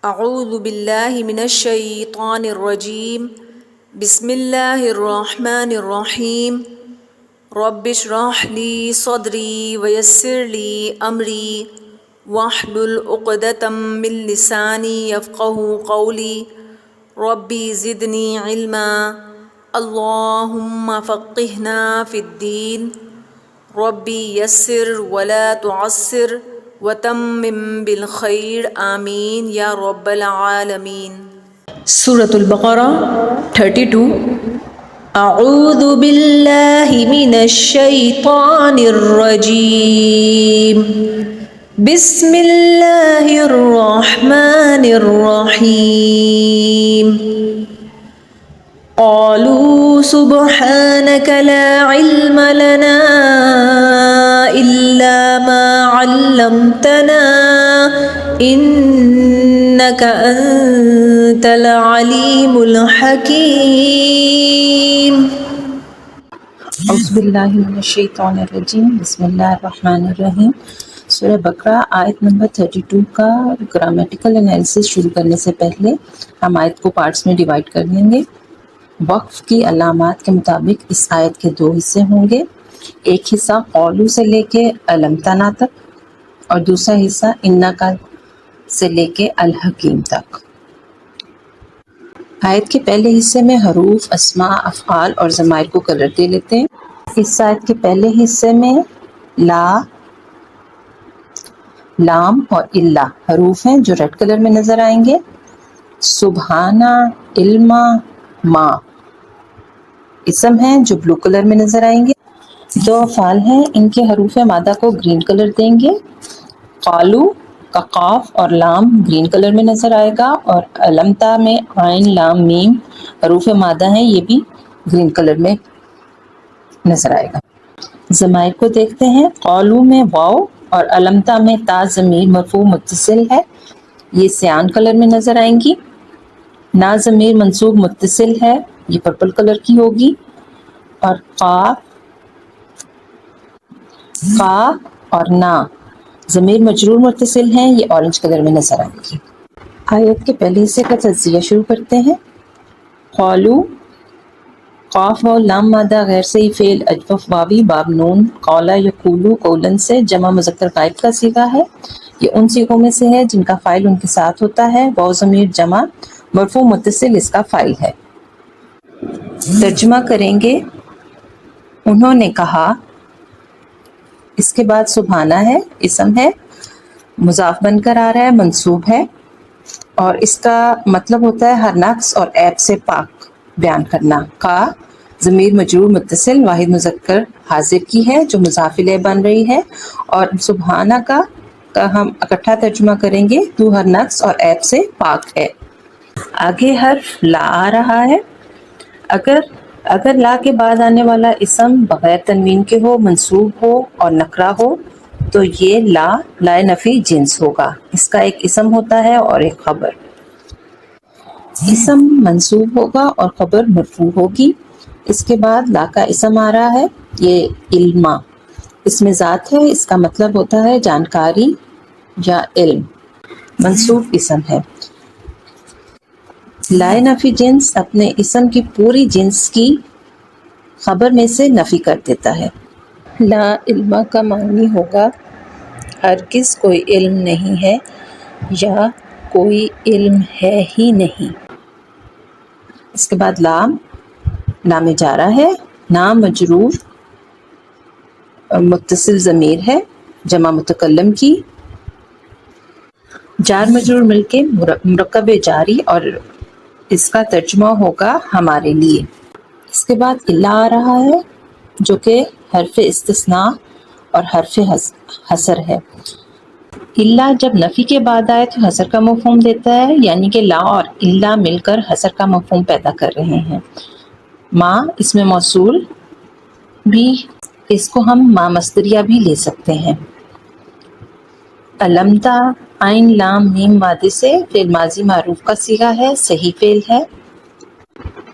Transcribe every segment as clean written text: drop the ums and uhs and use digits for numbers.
اعوذ باللہ من الشیطان الرجیم بسم اللہ الرحمن الرحیم رب اشرح لی صدری ویسر لی امری واحلل عقدۃ من لسانی یفقہوا قولی ربی زدنی علما اللہم فقہنا فی الدین ربی یسر ولا تعسر وتمم بالخیر آمین یا رب العالمین۔ سورۃ البقرہ 32۔ اعوذ باللہ من الشیطان الرجیم بسم اللہ الرحمن الرحیم قالوا سبحانك لا علم لنا إلا ما علمتنا إنك أنت العليم الحكيم۔ اعوذ باللہ من الشیطان الرجیم بسم اللہ الرحمن الرحیم۔ سورہ بقرہ آیت نمبر 32 کا گرامیٹیکل انالیسس شروع کرنے سے پہلے ہم آیت کو پارٹس میں ڈیوائڈ کر لیں گے۔ وقف کی علامات کے مطابق اس آیت کے دو حصے ہوں گے، ایک حصہ قولو سے لے کے علم تنا تک اور دوسرا حصہ انکا سے لے کے الحکیم تک۔ آیت کے پہلے حصے میں حروف، اسماء، افعال اور ضمائر کو کلر دے لیتے ہیں۔ اس آیت کے پہلے حصے میں لا، لام اور الا حروف ہیں جو ریڈ کلر میں نظر آئیں گے۔ سبحانہ، علما، ما اسم ہیں جو بلو کلر میں نظر آئیں گے۔ دو افعال ہیں، ان کے حروف مادہ کو گرین کلر دیں گے۔ قالو کا قاف اور لام گرین کلر میں نظر آئے گا، اور علمتا میں عین، لام، میم حروف مادہ ہیں، یہ بھی گرین کلر میں نظر آئے گا۔ ضمائر کو دیکھتے ہیں۔ قالو میں واو اور علمتا میں تا ضمیر مرفوع متصل ہے، یہ سیان کلر میں نظر آئیں گی۔ نا ضمیر منصوب متصل ہے، یہ پرپل کلر کی ہوگی، اور قاف اور نا ضمیر مجرور متصل ہیں، یہ اورنج کلر میں نظر آئیں گی۔ آیت کے پہلے حصے کا تجزیہ شروع کرتے ہیں۔ قالو، قاف و لام مادہ غیر صحیح فعل اجوف واوی باب نون، قولا یقولو قولن سے جمع مذکر غائب کا صیغہ ہے، یہ ان صیغوں میں سے ہے جن کا فاعل ان کے ساتھ ہوتا ہے۔ واو ضمیر جمع مرفوع متصل اس کا فاعل ہے۔ ترجمہ کریں گے۔ انہوں نے کہا، اس کے بعد سبحانہ ہے، اسم ہے، مضاف بن کر آ رہا ہے، منصوب ہے، اور اس کا مطلب ہوتا ہے ہر نقص اور عیب سے پاک بیان کرنا۔ کا ضمیر مجرور متصل واحد مذکر حاضر کی ہے جو مضاف الیہ بن رہی ہے، اور سبحانہ کا ہم اکٹھا ترجمہ کریں گے، تو ہر نقص اور عیب سے پاک ہے۔ آگے حرف لا آ رہا ہے۔ اگر لا کے بعد آنے والا اسم بغیر تنوین کے ہو، منصوب ہو اور نکرہ ہو تو یہ لا نفی جنس ہوگا، اس کا ایک اسم ہوتا ہے اور ایک خبر۔ اسم منصوب ہوگا اور خبر مرفوع ہوگی۔ اس کے بعد لا کا اسم آ رہا ہے، یہ علما اس میں ذات ہے، اس کا مطلب ہوتا ہے جانکاری یا علم، منصوب اسم ہے۔ لائے نفی جنس اپنے اسم کی پوری جنس کی خبر میں سے نفی کر دیتا ہے۔ لا علم کا معنی ہوگا ہرگز کوئی علم نہیں ہے یا کوئی علم ہے ہی نہیں۔ اس کے بعد لام جارہ ہے، نام مجرور متصل ضمیر ہے جمع متکلم کی، جار مجرور مل کے مرکب جاری، اور اس کا ترجمہ ہوگا ہمارے لیے۔ اس کے بعد الا آ رہا ہے جو کہ حرف استثناء اور حرف حصر ہے۔ الا جب نفی کے بعد آئے تو حصر کا مفہوم دیتا ہے، یعنی کہ لا اور الا مل کر حصر کا مفہوم پیدا کر رہے ہیں۔ ما اس میں موصول بھی، اس کو ہم ما مصدریہ بھی لے سکتے ہیں۔ علمتا عین لام میم مادے سے فعل ماضی معروف کا صیغہ ہے، صحیح فعل ہے۔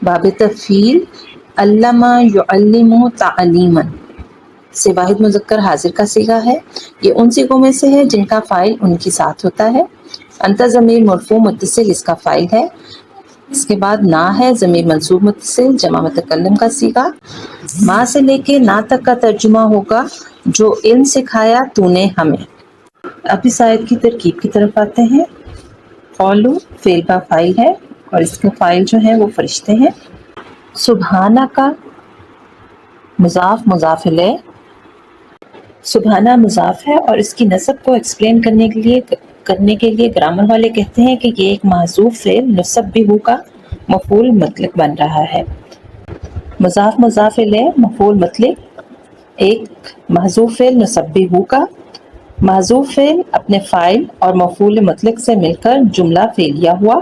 باب تفعیل علم یعلم تعلیما سے واحد مذکر حاضر کا صیغہ ہے، یہ ان صیغوں میں سے ہے جن کا فاعل ان کے ساتھ ہوتا ہے۔ انت ضمیر مرفوع متصل اس کا فاعل ہے، اس کے بعد نا ہے ضمیر منصوب متصل جمع متکلم کا صیغہ، ماں سے لے کے نا تک کا ترجمہ ہوگا جو علم سکھایا تو نے ہمیں۔ اب اس آیت کی ترکیب کی طرف آتے ہیں۔ قولو فعل کا فاعل ہے اور اس کے فاعل جو ہیں وہ فرشتے ہیں۔ سبحانہ کا مضاف مضاف الیہ، سبحانہ مضاف ہے اور اس کی نسب کو ایکسپلین کرنے کے لیے گرامر والے کہتے ہیں کہ یہ ایک محذوف فعل نسب بھی ہوگا مفعول مطلق بن رہا ہے۔ مضاف مضاف الیہ مفعول مطلق ایک محذوف فعل نسب بھی ہوگا۔ محذوف فعل اپنے فاعل اور مفعول مطلق سے مل کر جملہ فعلیہ ہوا۔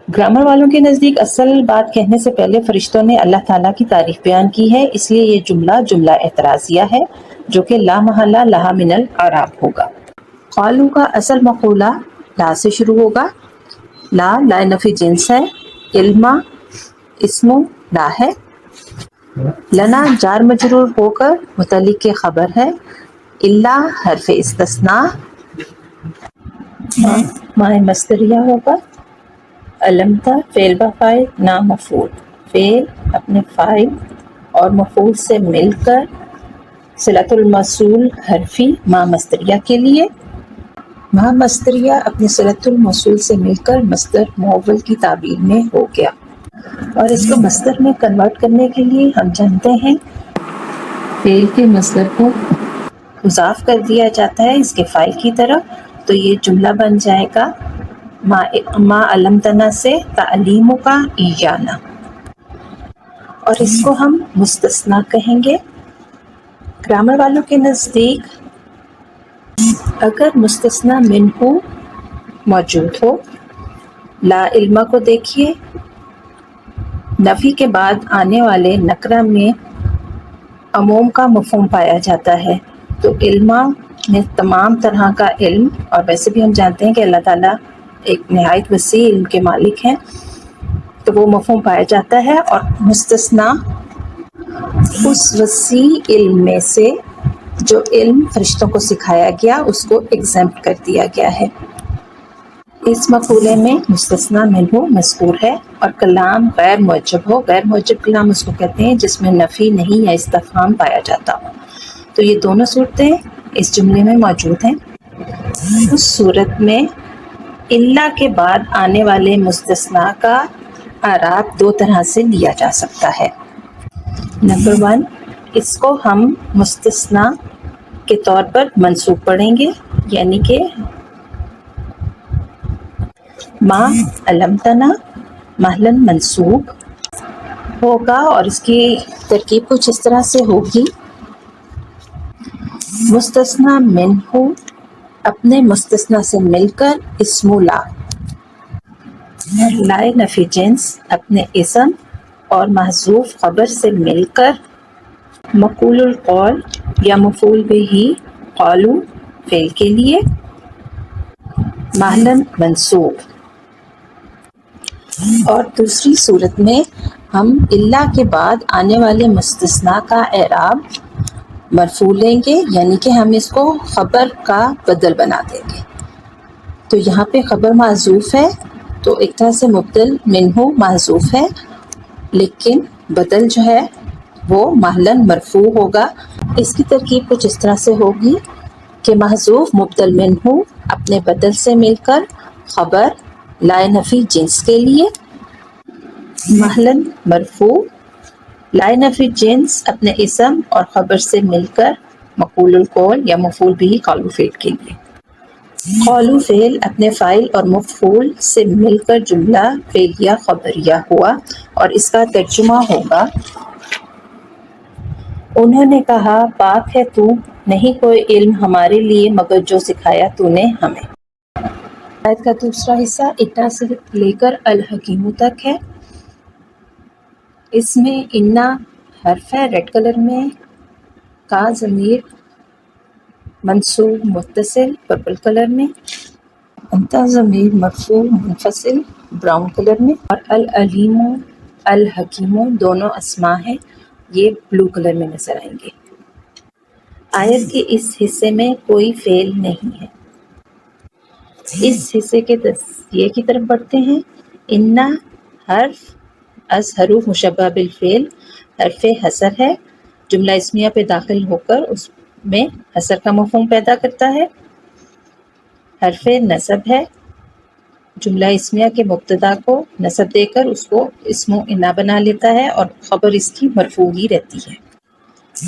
گرامر والوں کے نزدیک اصل بات کہنے سے پہلے فرشتوں نے اللہ تعالیٰ کی تعریف بیان کی ہے، اس لیے یہ جملہ اعتراضیہ ہے جو کہ لا محالہ لہا من الاعراب ہوگا۔ قالو کا اصل مقولہ لا سے شروع ہوگا۔ لا نفی جنس ہے، علما اسم لا ہے، لنا جار مجرور ہو کر متعلق کے خبر ہے، اللہ حرف استثناء، ماء مصدریہ ہوگا، علمتا فعل با فاعل نا مفعول، فعل اپنے فاعل اور مفعول سے مل کر صلۃ الموصول حرفی ماء مصدریہ کے لیے، ماء مصدریہ اپنے صلۃ الموصول سے مل کر مصدر معول کی تعبیر میں ہو گیا، اور اس کو مصدر میں کنورٹ کرنے کے لیے ہم جانتے ہیں فعل کے مصدر کو مضاف کر دیا جاتا ہے اس کے فاعل کی طرف، تو یہ جملہ بن جائے گا ما علمتنا سے تعلیم کا ایانا، اور اس کو ہم مستثنیٰ کہیں گے۔ گرامر والوں کے نزدیک اگر مستثنیٰ منہ موجود ہو، لا علم کو دیکھیے، نفی کے بعد آنے والے نکرہ میں عموم کا مفہوم پایا جاتا ہے، تو علما میں تمام طرح کا علم، اور ویسے بھی ہم جانتے ہیں کہ اللہ تعالیٰ ایک نہایت وسیع علم کے مالک ہیں، تو وہ مفہوم پایا جاتا ہے، اور مستثنیٰ اس وسیع علم میں سے جو علم فرشتوں کو سکھایا گیا اس کو ایگزمپٹ کر دیا گیا ہے۔ اس مقولے میں مستثنیٰ منہ مذکور ہے اور کلام غیر معجب ہو، غیر معجب کلام اس کو کہتے ہیں جس میں نفی نہیں یا استفہام پایا جاتا ہو، تو یہ دونوں صورتیں اس جملے میں موجود ہیں۔ اس صورت میں اللہ کے بعد آنے والے مستثنیٰ کا اعراب دو طرح سے لیا جا سکتا ہے۔ نمبر 1، اس کو ہم مستثنیٰ کے طور پر منصوب پڑھیں گے، یعنی کہ ما علمتنا محلاً منصوب ہوگا، اور اس کی ترکیب کچھ اس طرح سے ہوگی، مستثنیٰ منہ اپنے مستثنیٰ سے مل کر اسم لا، لائے نفی جنس اپنے اسم اور محذوف خبر سے مل کر مقول القول یا مفعول بہ قالو فعل کے لیے محلاً منصوب۔ اور دوسری صورت میں ہم اللہ کے بعد آنے والے مستثنیٰ کا اعراب مرفوع لیں گے، یعنی کہ ہم اس کو خبر کا بدل بنا دیں گے، تو یہاں پہ خبر محذوف ہے تو ایک طرح سے مبدل منہ محذوف ہے، لیکن بدل جو ہے وہ محلاً مرفوع ہوگا۔ اس کی ترکیب کچھ اس طرح سے ہوگی کہ محذوف مبدل منہ اپنے بدل سے مل کر خبر لائے نفی جنس کے لیے محلاً مرفوع، لائے نفی جنس اپنے اسم اور خبر سے مل کر مقول القول یا مفعول بہ قالو فعل کے لیے۔ قالو فعل اپنے فاعل اور مفعول سے مل کر جملہ فعلیہ خبریہ ہوا، اور اس کا ترجمہ ہوگا انہوں نے کہا پاک ہے تو، نہیں کوئی علم ہمارے لیے مگر جو سکھایا تو نے ہمیں۔ آیت کا دوسرا حصہ انا سے لے کر الحکیم تک ہے۔ اس میں انا حرف ہے ریڈ کلر میں، کا ضمیر منصوب متصل پرپل کلر میں، انتا ضمیر مرفوع منفصل براؤن کلر میں، اور العلیم الحکیم دونوں اسماء ہیں، یہ بلو کلر میں نظر آئیں گے۔ آیت کے اس حصے میں کوئی فعل نہیں ہے۔ اس حصے کے تجزیے کی طرف بڑھتے ہیں۔ انا حرف از حروف مشبہ بالفعل حرف حصر ہے، جملہ اسمیہ پہ داخل ہو کر اس میں حصر کا مفہوم پیدا کرتا ہے۔ حرف نصب ہے، جملہ اسمیہ کے مبتدا کو نصب دے کر اس کو اسم و انا بنا لیتا ہے اور خبر اس کی مرفوع ہی رہتی ہے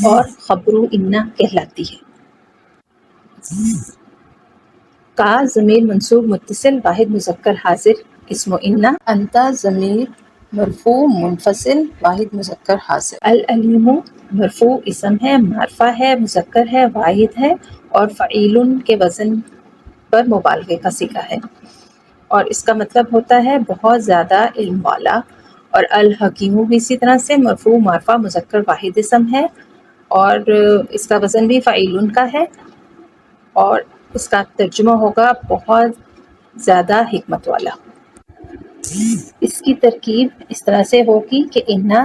اور خبر انا کہلاتی ہے۔ کا ضمیر منصوب متصل واحد مذکر حاضر اسم و انا، انت ضمیر مرفوع منفصل واحد مذکر حاضر۔ العلیم مرفوع اسم ہے، معرفہ ہے، مذکر ہے، واحد ہے اور فعیل کے وزن پر مبالغے کا صیغہ ہے اور اس کا مطلب ہوتا ہے بہت زیادہ علم والا۔ اور الحکیم بھی اسی طرح سے مرفوع معرفہ مذکر واحد اسم ہے اور اس کا وزن بھی فعیل کا ہے اور اس کا ترجمہ ہوگا بہت زیادہ حکمت والا۔ اس کی ترکیب اس طرح سے ہوگی کہ انا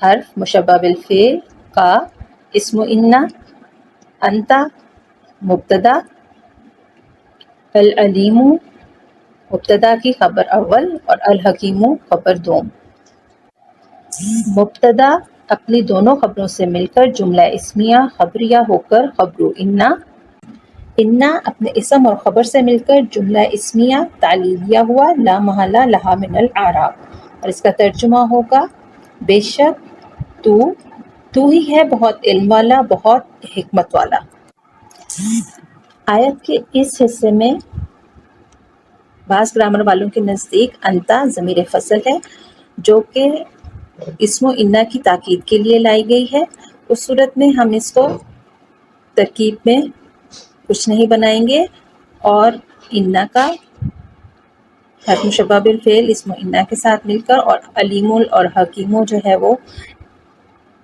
حرف مشبہ بالفعل کا اسم و انا، انت مبتدا، العلیم مبتدا کی خبر اول اور الحکیم خبر دوم۔ مبتدا اپنی دونوں خبروں سے مل کر جملہ اسمیہ خبریہ ہو کر خبر انا، انا اپنے اسم اور خبر سے مل کر جملہ اسمیہ تعلیلیہ ہوا لا محالہ لہا من الاعراب اور اس کا ترجمہ ہوگا بے شک تو ہی ہے بہت علم والا، بہت حکمت والا۔ آیت کے اس حصے میں بعض گرامر والوں کے نزدیک انتا ضمیر فصل ہے جو کہ اسم و انا کی تاکید کے لیے لائی گئی ہے۔ اس صورت میں ہم اس کو ترکیب میں کچھ نہیں بنائیں گے اور انا کا حرف مشبہ بالفعل اسم و انا کے ساتھ مل کر اور علیم اور حکیم جو ہے وہ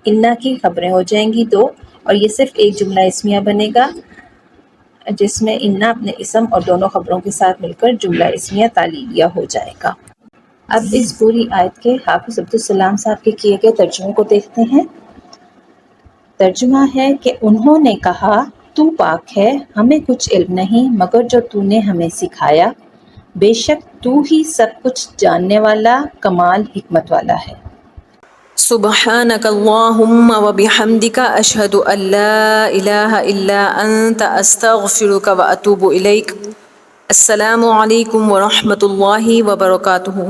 انا کی خبریں ہو جائیں گی دو، اور یہ صرف ایک جملہ اسمیہ بنے گا جس میں انا اپنے اسم اور دونوں خبروں کے ساتھ مل کر جملہ اسمیہ تعلیلیہ ہو جائے گا۔ اب اس پوری آیت کے حافظ عبدالسلام صاحب کے کیے گئے ترجمے کو دیکھتے ہیں۔ ترجمہ ہے کہ انہوں نے کہا تو پاک ہے، ہمیں کچھ علم نہیں مگر جو تو نے ہمیں سکھایا، بے شک تو ہی سب کچھ جاننے والا کمال حکمت والا ہے۔ سبحانك اللهم وبحمدك أشهد أن لا إله إلا أنت أستغفرك وأتوب إليك۔ السلام علیکم ورحمۃ اللہ وبرکاتہ۔